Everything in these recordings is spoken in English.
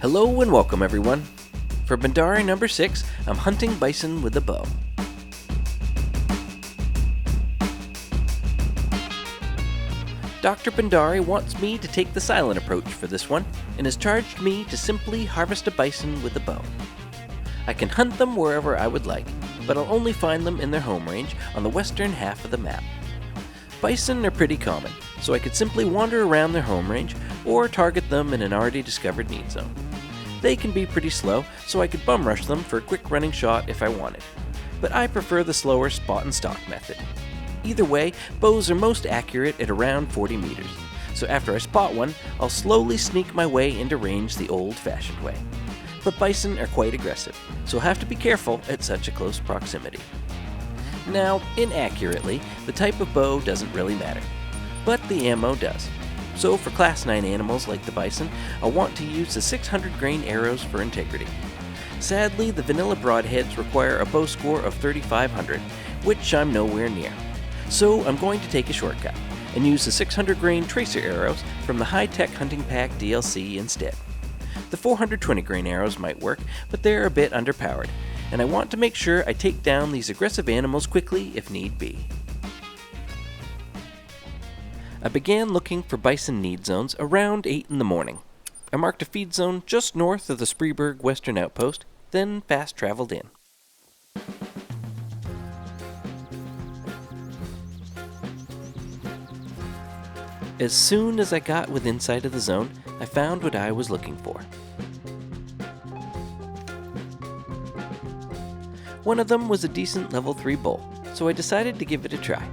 Hello and welcome everyone. For Bhandari number 6, I'm hunting bison with a bow. Dr. Bhandari wants me to take the silent approach for this one, and has charged me to simply harvest a bison with a bow. I can hunt them wherever I would like, but I'll only find them in their home range on the western half of the map. Bison are pretty common, so I could simply wander around their home range or target them in an already discovered need zone. They can be pretty slow, so I could bum rush them for a quick running shot if I wanted, but I prefer the slower spot and stalk method. Either way, bows are most accurate at around 40 meters, so after I spot one, I'll slowly sneak my way into range the old-fashioned way. But bison are quite aggressive, so I'll have to be careful at such a close proximity. Now, inaccurately, the type of bow doesn't really matter, but the ammo does. So for Class 9 animals like the bison, I'll want to use the 600 grain arrows for integrity. Sadly, the vanilla broadheads require a bow score of 3,500, which I'm nowhere near. So I'm going to take a shortcut, and use the 600 grain tracer arrows from the high-tech hunting pack DLC instead. The 420 grain arrows might work, but they're a bit underpowered, and I want to make sure I take down these aggressive animals quickly if need be. I began looking for bison need zones around 8 in the morning. I marked a feed zone just north of the Spreeberg Western Outpost, then fast traveled in. As soon as I got within sight of the zone, I found what I was looking for. One of them was a decent level 3 bull, so I decided to give it a try.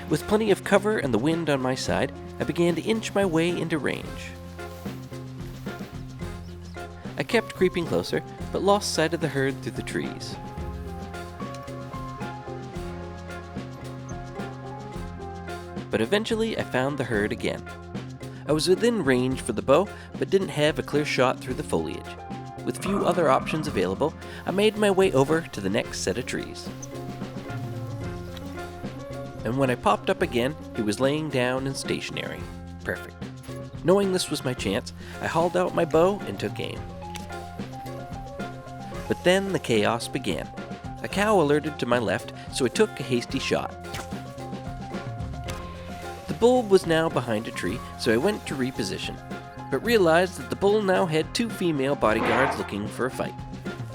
With plenty of cover and the wind on my side, I began to inch my way into range. I kept creeping closer, but lost sight of the herd through the trees. But eventually I found the herd again. I was within range for the bow, but didn't have a clear shot through the foliage. With few other options available, I made my way over to the next set of trees. And when I popped up again, he was laying down and stationary. Perfect. Knowing this was my chance, I hauled out my bow and took aim. But then the chaos began. A cow alerted to my left, so I took a hasty shot. The bull was now behind a tree, so I went to reposition, but realized that the bull now had 2 female bodyguards looking for a fight,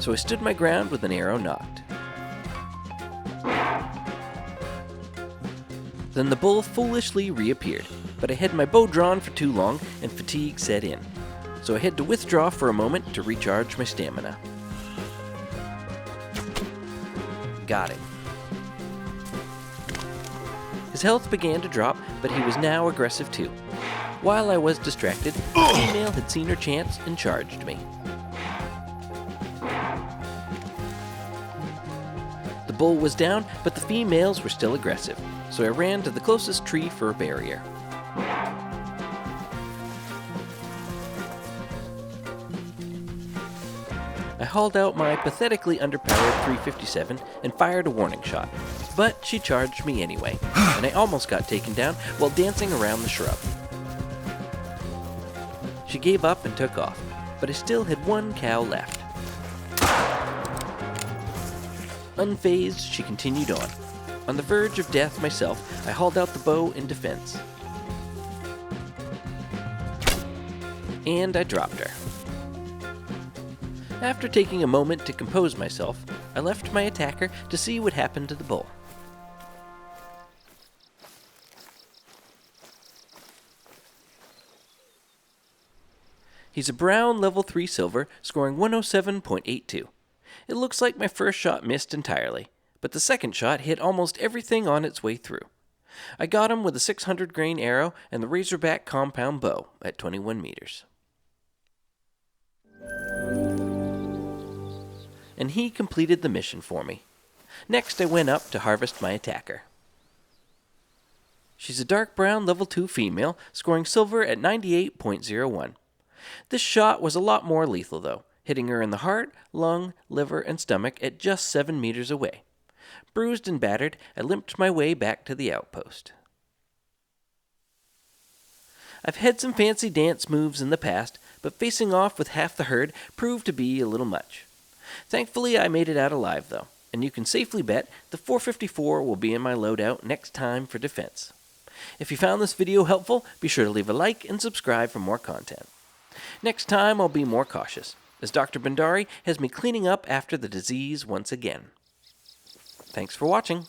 so I stood my ground with an arrow nocked. Then the bull foolishly reappeared, but I had my bow drawn for too long and fatigue set in, so I had to withdraw for a moment to recharge my stamina. Got him. His health began to drop, but he was now aggressive too. While I was distracted, the female had seen her chance and charged me. The bull was down, but the females were still aggressive, so I ran to the closest tree for a barrier. I hauled out my pathetically underpowered 357 and fired a warning shot, but she charged me anyway, and I almost got taken down while dancing around the shrub. She gave up and took off, but I still had 1 cow left. Unfazed, she continued on. On the verge of death myself, I hauled out the bow in defense. And I dropped her. After taking a moment to compose myself, I left my attacker to see what happened to the bull. He's a brown level 3 silver, scoring 107.82. It looks like my first shot missed entirely, but the second shot hit almost everything on its way through. I got him with a 600 grain arrow and the Razorback compound bow at 21 meters. And he completed the mission for me. Next, I went up to harvest my attacker. She's a dark brown level 2 female, scoring silver at 98.01. This shot was a lot more lethal though, hitting her in the heart, lung, liver, and stomach at just 7 meters away. Bruised and battered, I limped my way back to the outpost. I've had some fancy dance moves in the past, but facing off with half the herd proved to be a little much. Thankfully, I made it out alive, though, and you can safely bet the 454 will be in my loadout next time for defense. If you found this video helpful, be sure to leave a like and subscribe for more content. Next time, I'll be more cautious, as Dr. Bhandari has me cleaning up after the disease once again. Thanks for watching.